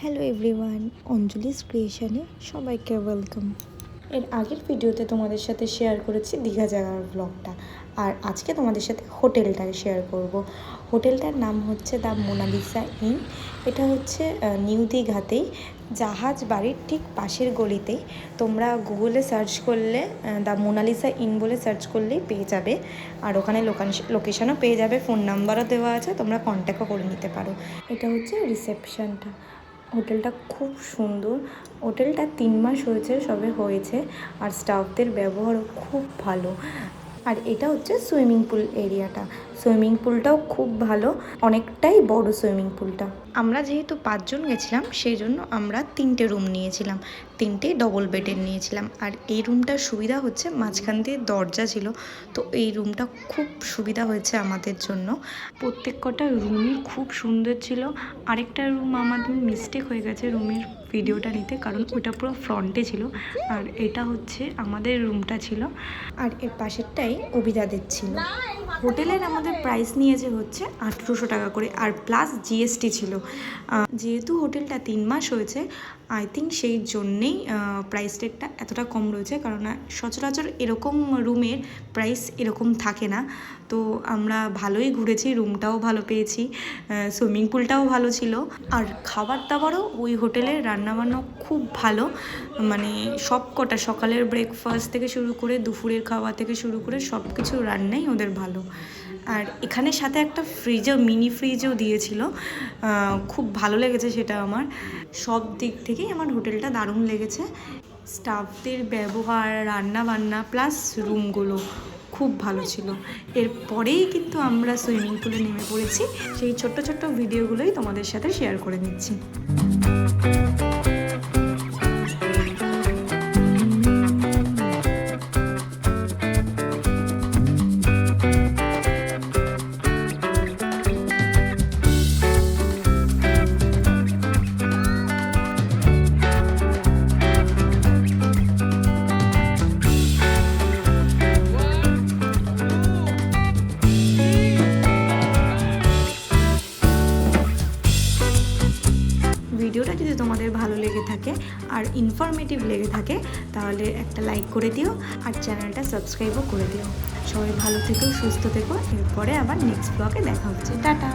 Hello everyone, Anjali's ক্রিয়েশনে সবাইকে welcome. এর আগের ভিডিওতে তোমাদের সাথে শেয়ার করেছি দীঘা যাওয়ার ব্লগটা, আর আজকে তোমাদের সাথে হোটেলটাকে শেয়ার করব। হোটেলটার নাম হচ্ছে দ্য মোনালিসা ইন। এটা হচ্ছে নিউ দীঘাতেই জাহাজ বাড়ির ঠিক পাশের গলিতেই। তোমরা গুগলে সার্চ করলে দ্য মোনালিসা ইন বলে সার্চ করলেই পেয়ে যাবে, আর ওখানে লোকেশনও পেয়ে যাবে, ফোন নাম্বারও দেওয়া আছে, তোমরা কন্ট্যাক্টও করে নিতে পারো। এটা হচ্ছে রিসেপশনটা। হোটেলটা খুব সুন্দর। হোটেলটা 3 মাস সবে হয়েছে, আর স্টাফদের ব্যবহারও খুব ভালো। আর এটা হচ্ছে সুইমিং পুল এরিয়াটা। সুইমিং পুলটাও খুব ভালো, অনেকটাই বড় সুইমিং পুলটা। আমরা যেহেতু 5 জন গেছিলাম, সেই জন্য আমরা 3টে রুম নিয়েছিলাম, 3টেই ডবল বেডের নিয়েছিলাম। আর এই রুমটার সুবিধা হচ্ছে মাঝখান দিয়ে দরজা ছিল, তো এই রুমটা খুব সুবিধা হয়েছে আমাদের জন্য। প্রত্যেক কটা রুমই খুব সুন্দর ছিল। আরেকটা রুম আমাদের মিস্টেক হয়ে গেছে রুমের ভিডিওটা নিতে, কারণ ওটা পুরো ফ্রন্টে ছিল, আর এটা হচ্ছে আমাদের রুমটা ছিল, আর এর পাশেরটাই অভিদাদের ছিল। হোটেলের আমাদের প্রাইস নিয়েছে হচ্ছে 1800 টাকা করে, আর প্লাস জিএসটি ছিল। যেহেতু হোটেলটা 3 মাস হয়েছে, আই থিঙ্ক সেই জন্যেই প্রাইস রেটটা এতটা কম রয়েছে, কারণ সচরাচর এরকম রুমের প্রাইস এরকম থাকে না। তো আমরা ভালোই ঘুরেছি, রুমটাও ভালো পেয়েছি, সুইমিং পুলটাও ভালো ছিল, আর খাবার দাবারও ওই হোটেলের রান্নাবান্না খুব ভালো। মানে সব কটা সকালের ব্রেকফাস্ট থেকে শুরু করে দুপুরের খাওয়া থেকে শুরু করে সব কিছু রান্নাই ওদের ভালো। আর এখানে সাথে একটা মিনি ফ্রিজও দিয়েছিল, খুব ভালো লেগেছে সেটা আমার। সব দিক থেকেই আমার হোটেলটা দারুণ লেগেছে। স্টাফদের ব্যবহার, রান্না বান্না প্লাস রুমগুলো খুব ভালো ছিল। এরপরেই কিন্তু আমরা সুইমিং পুলে নেমে পড়েছি, সেই ছোট্ট ছোট্ট ভিডিওগুলোই তোমাদের সাথে শেয়ার করে নিচ্ছি। ভিডিওটা যদি তোমাদের ভালো লেগে থাকে আর ইনফরমেটিভ লেগে থাকে, তাহলে একটা লাইক করে দিও, আর চ্যানেলটা সাবস্ক্রাইবও করে দিও। সবাই ভালো থেকো, সুস্থ থেকো। এরপরে আবার নেক্সট ব্লগে দেখা হচ্ছে। টাটা।